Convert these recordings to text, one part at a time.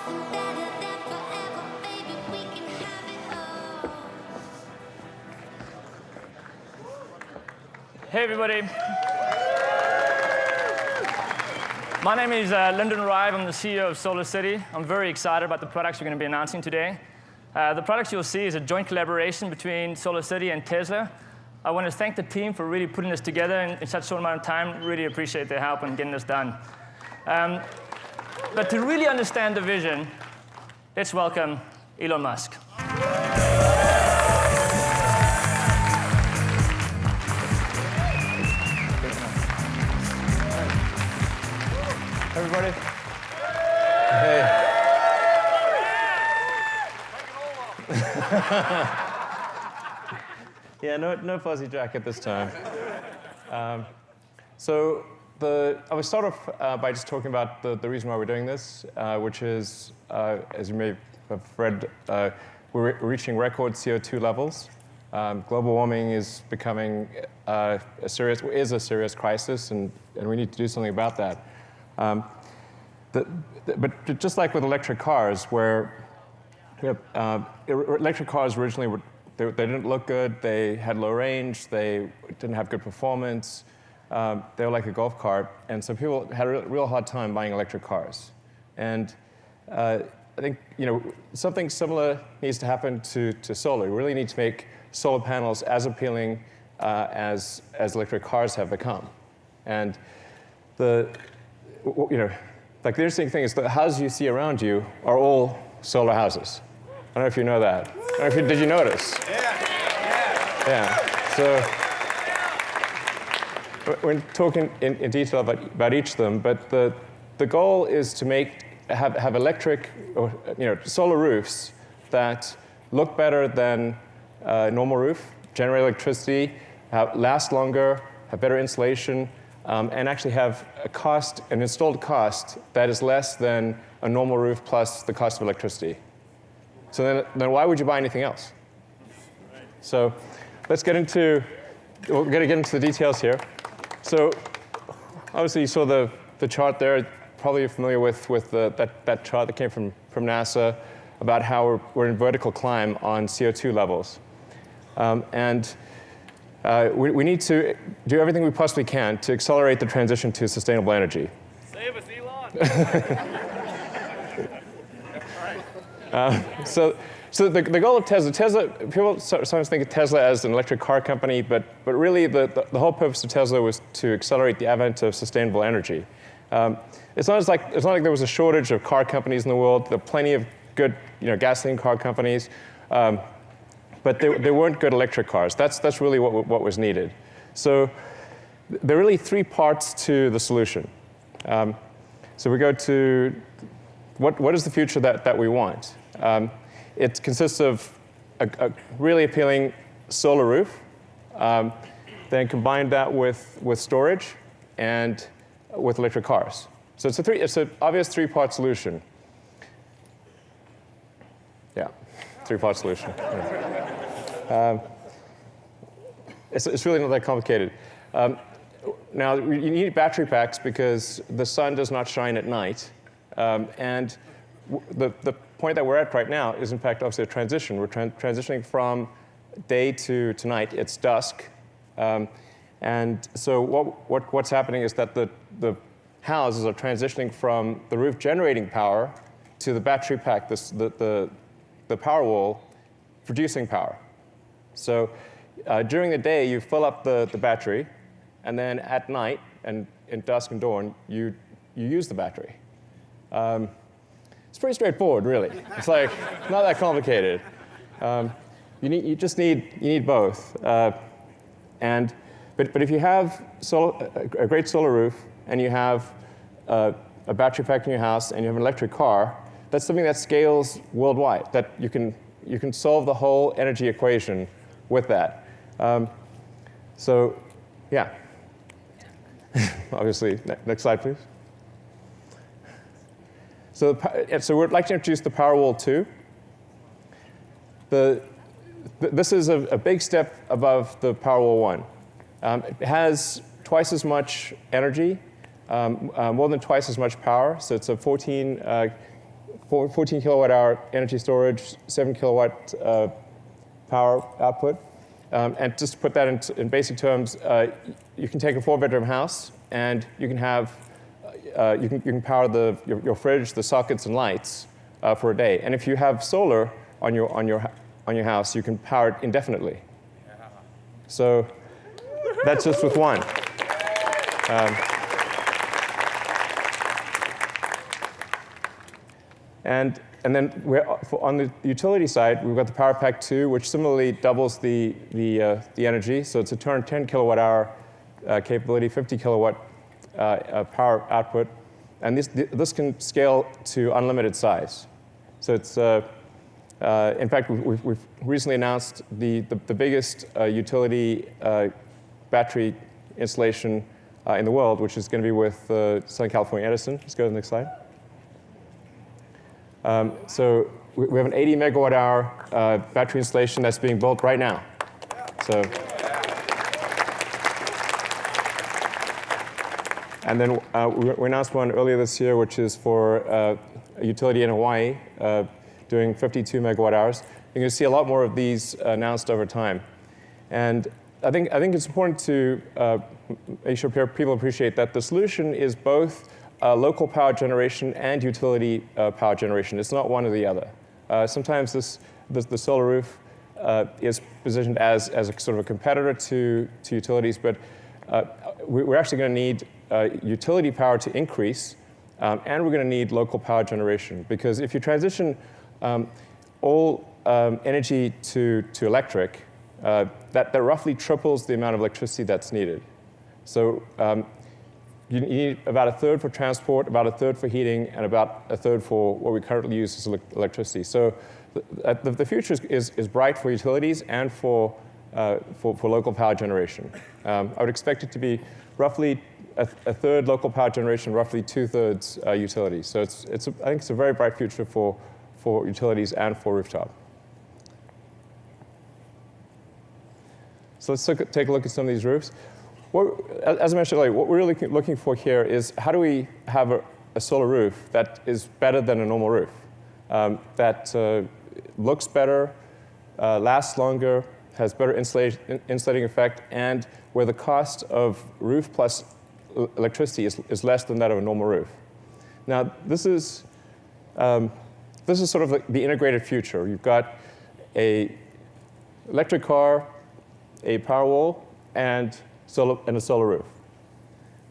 Hey, everybody. My name is Lyndon Rive. I'm the CEO of SolarCity. I'm very excited about the products we're going to be announcing today. The products you'll see is a joint collaboration between SolarCity and Tesla. I want to thank the team for really putting this together in such a short amount of time. Really appreciate their help in getting this done. But to really understand the vision, let's welcome Elon Musk. Everybody. Hey. Yeah, no fuzzy jacket this time. So I will start off by just talking about the reason why we're doing this, which is, as you may have read, we're reaching record CO2 levels. Global warming is becoming a serious crisis, and we need to do something about that. But just like with electric cars, where electric cars originally they didn't look good, they had low range, they didn't have good performance, they were like a golf cart, and so people had a real hard time buying electric cars. And I think something similar needs to happen to solar. We really need to make solar panels as appealing as electric cars have become. And like the interesting thing is the houses you see around you are all solar houses. I don't know if you know that. I don't know if did you notice? Yeah. So we're talking in detail about each of them, but the goal is to have electric or solar roofs that look better than a normal roof, generate electricity, last longer, have better insulation, and actually have an installed cost that is less than a normal roof plus the cost of electricity. So then why would you buy anything else? So we're going to get into the details here. So obviously you saw the chart there. Probably you're familiar with that chart that came from NASA about how we're in vertical climb on CO2 levels. We need to do everything we possibly can to accelerate the transition to sustainable energy. Save us, Elon! So the goal of Tesla, people sometimes think of Tesla as an electric car company, but really the whole purpose of Tesla was to accelerate the advent of sustainable energy. It's not like there was a shortage of car companies in the world. There are plenty of good gasoline car companies. But there weren't good electric cars. That's really what was needed. So there are really three parts to the solution. So we go to what is the future that we want? It consists of a really appealing solar roof, then combine that with storage and with electric cars. So it's an obvious three-part solution. Yeah, three-part solution. It's really not that complicated. Now, you need battery packs because the sun does not shine at night. And the point that we're at right now is, in fact, obviously a transition. We're transitioning from day to night. It's dusk. And so what's happening is that the houses are transitioning from the roof generating power to the battery pack, the power wall, producing power. So during the day, you fill up the battery, and then at night, and in dusk and dawn, you use the battery. It's pretty straightforward, really. It's like not that complicated. You need both. But if you have a great solar roof, and you have a battery pack in your house, and you have an electric car, that's something that scales worldwide. That you can solve the whole energy equation with that. So, yeah. Obviously, next slide, please. So we'd like to introduce the Powerwall 2. This is a big step above the Powerwall 1. It has twice as much energy, more than twice as much power. So it's a 14 14 kilowatt hour energy storage, 7 kilowatt power output. And just to put that in basic terms, you can take a 4-bedroom house and you can have you can power your fridge, the sockets, and lights for a day. And if you have solar on your house, you can power it indefinitely. So that's just with one. And then on the utility side, we've got the Power Pack 2, which similarly doubles the energy. So it's a 10 kilowatt hour capability, 50 kilowatt power output. And this can scale to unlimited size. So it's, in fact, we've recently announced the biggest utility battery installation in the world, which is going to be with Southern California Edison. Let's go to the next slide. So we have an 80 megawatt hour battery installation that's being built right now. So, and then we announced one earlier this year, which is for a utility in Hawaii doing 52 megawatt hours. You're going to see a lot more of these announced over time. And I think it's important to make sure people appreciate that the solution is both local power generation and utility power generation. It's not one or the other. Sometimes the solar roof is positioned as a sort of a competitor to utilities, but we're actually going to need utility power to increase, and we're going to need local power generation. Because if you transition all energy to electric, that roughly triples the amount of electricity that's needed. So you need about a third for transport, about a third for heating, and about a third for what we currently use as electricity. So the future is bright for utilities and for local power generation. I would expect it to be roughly a third local power generation, roughly 2/3 utilities. So I think it's a very bright future for utilities and for rooftop. So let's take a look at some of these roofs. As I mentioned earlier, what we're really looking for here is how do we have a solar roof that is better than a normal roof, that looks better, lasts longer, has better insulating effect, and where the cost of roof plus electricity is less than that of a normal roof. Now, this is sort of like the integrated future. You've got a electric car, a power wall, and a solar roof.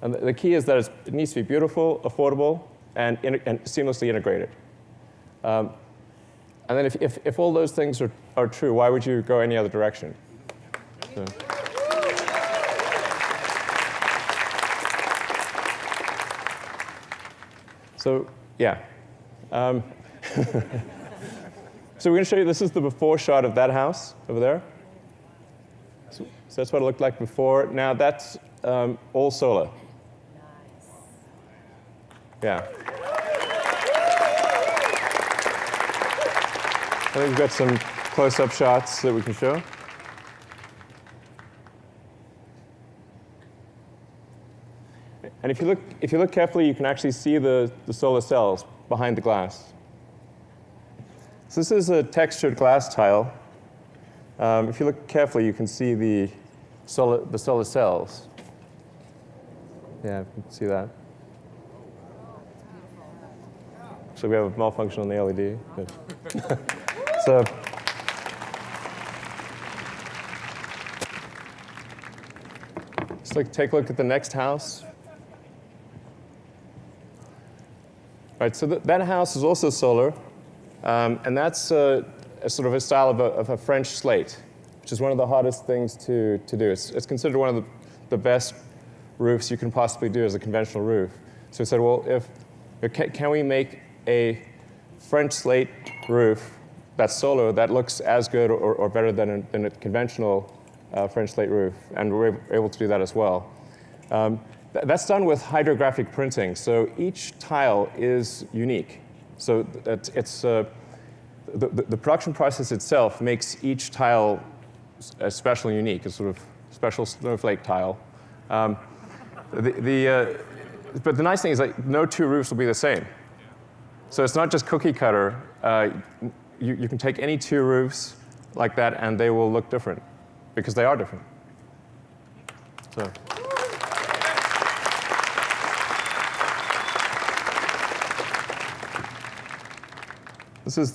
And the key is that it needs to be beautiful, affordable, and seamlessly integrated. And then if all those things are true, why would you go any other direction? So yeah. So we're going to show you, this is the before shot of that house over there. So that's what it looked like before. Now that's all solar. Nice. Yeah. I think we've got some close-up shots that we can show. And if you look carefully, you can actually see the solar cells behind the glass. So this is a textured glass tile. If you look carefully, you can see the solar cells. Yeah, you can see that. So we have a malfunction on the LED. So let's take a look at the next house. All right, so that house is also solar, and that's a sort of a style of a French slate, which is one of the hardest things to do. It's considered one of the best roofs you can possibly do as a conventional roof. So we said, well, can we make a French slate roof that's solar that looks as good or better than a conventional French slate roof? And we're able to do that as well. That's done with hydrographic printing. So each tile is unique. So the production process itself makes each tile special and unique, a sort of special snowflake tile. But the nice thing is, like, no two roofs will be the same. So it's not just cookie cutter. You can take any two roofs like that, and they will look different, because they are different. So. This is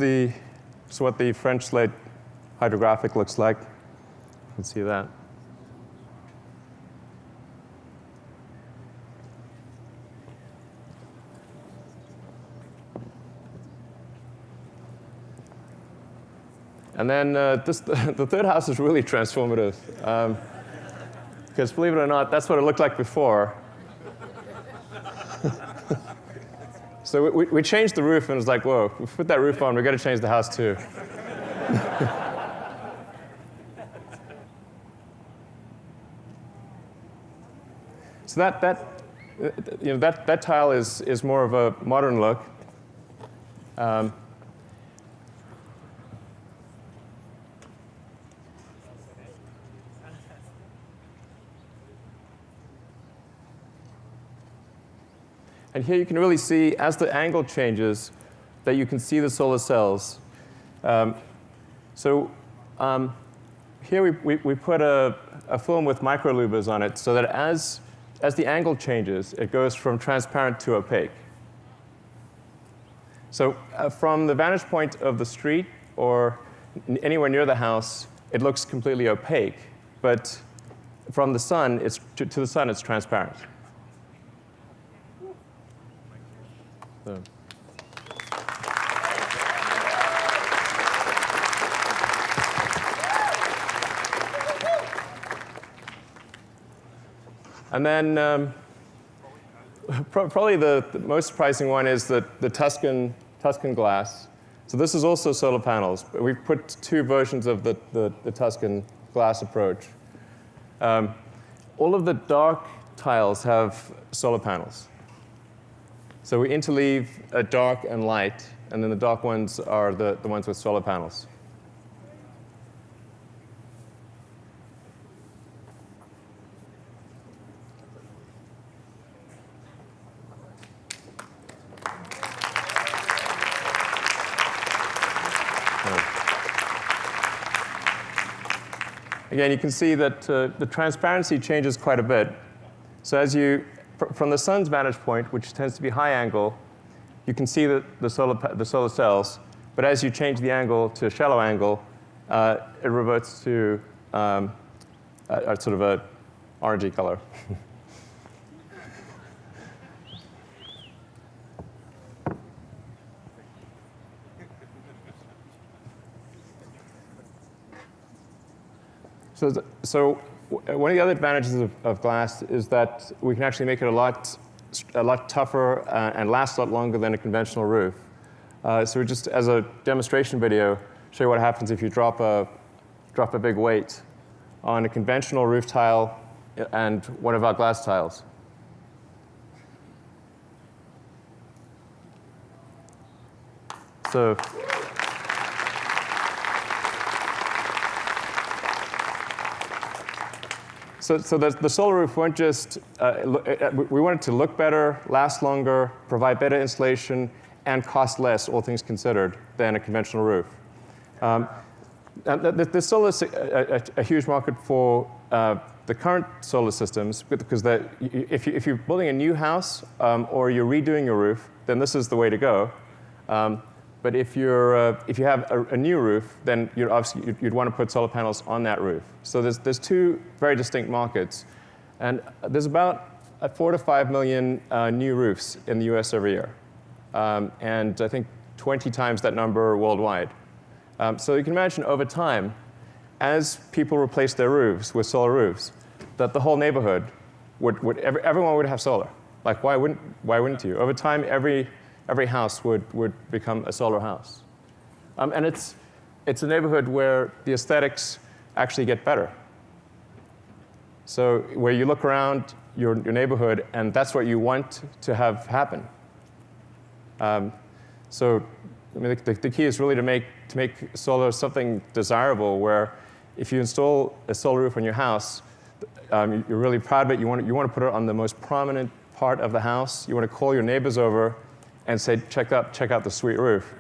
what the French slate hydrographic looks like. You can see that. And then the third house is really transformative. Because believe it or not, that's what it looked like before. So we changed the roof, and it was like, whoa, we put that roof on, we've got to change the house too. So that tile is more of a modern look. And here you can really see, as the angle changes, that you can see the solar cells. Here we put a film with microlouvers on it so that as the angle changes, it goes from transparent to opaque. So from the vantage point of the street or anywhere near the house, it looks completely opaque. But from the sun, to the sun, it's transparent. So. And then probably the most surprising one is the Tuscan glass. So this is also solar panels. But we've put two versions of the Tuscan glass approach. All of the dark tiles have solar panels. So we interleave dark and light, and then the dark ones are the ones with solar panels. Again, you can see that the transparency changes quite a bit. So from the sun's vantage point, which tends to be high angle, you can see the solar cells. But as you change the angle to a shallow angle, it reverts to a sort of a orangey color. So one of the other advantages of glass is that we can actually make it a lot tougher and last a lot longer than a conventional roof. So we just, as a demonstration video, show you what happens if you drop a big weight on a conventional roof tile and one of our glass tiles. So. So the solar roof weren't just, we wanted to look better, last longer, provide better insulation, and cost less, all things considered, than a conventional roof. There's still a huge market for the current solar systems, because if you're building a new house or you're redoing your roof, then this is the way to go. But if you have a new roof, then you'd want to put solar panels on that roof. So there's two very distinct markets, and there's about 4 to 5 million new roofs in the US every year, and I think 20 times that number worldwide. So you can imagine over time, as people replace their roofs with solar roofs, that the whole neighborhood everyone would have solar. Like why wouldn't you? Over time, every house would become a solar house. And it's a neighborhood where the aesthetics actually get better. So where you look around your neighborhood, and that's what you want to have happen. So I mean, the key is really to make solar something desirable, where if you install a solar roof on your house, you're really proud of it. You want to put it on the most prominent part of the house. You want to call your neighbors over and say, check out the sweet roof.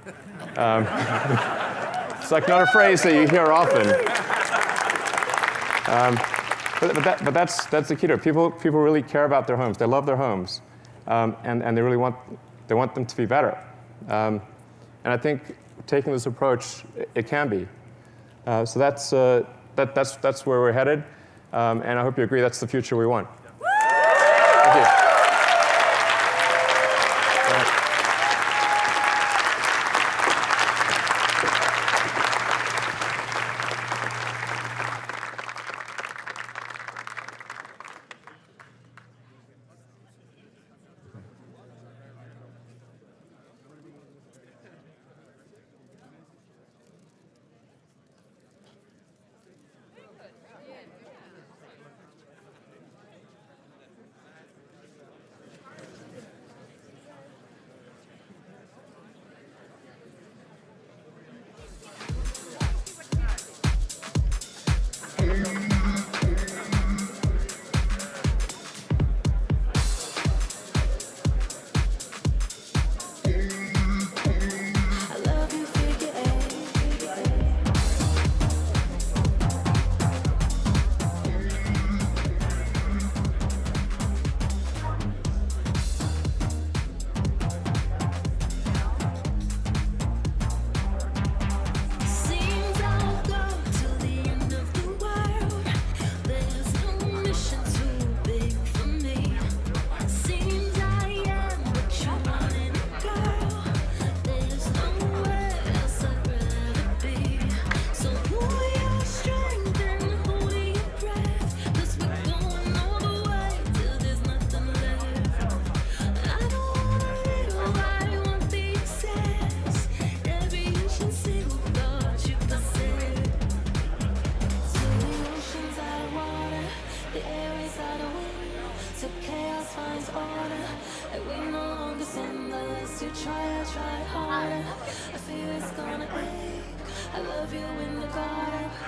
It's like not a phrase that you hear often. But that's the key to it. People really care about their homes. They love their homes, and they really want them to be better. And I think taking this approach, it can be. So that's where we're headed, and I hope you agree that's the future we want. Thank you.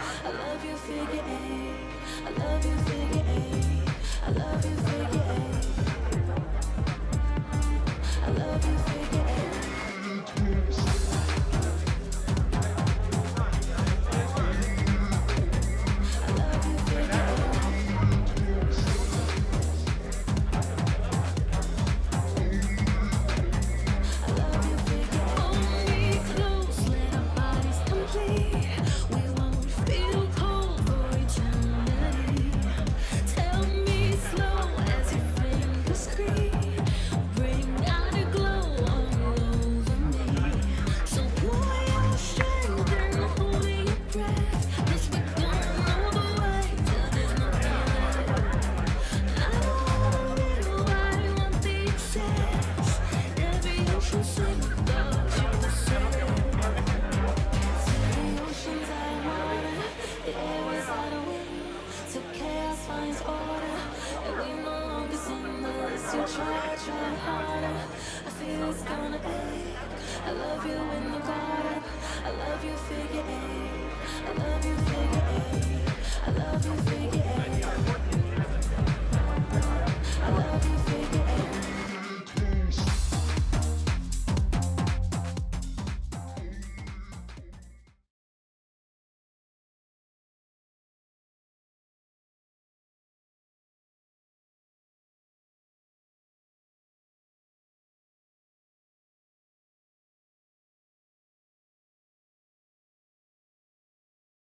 I love you, figure eight.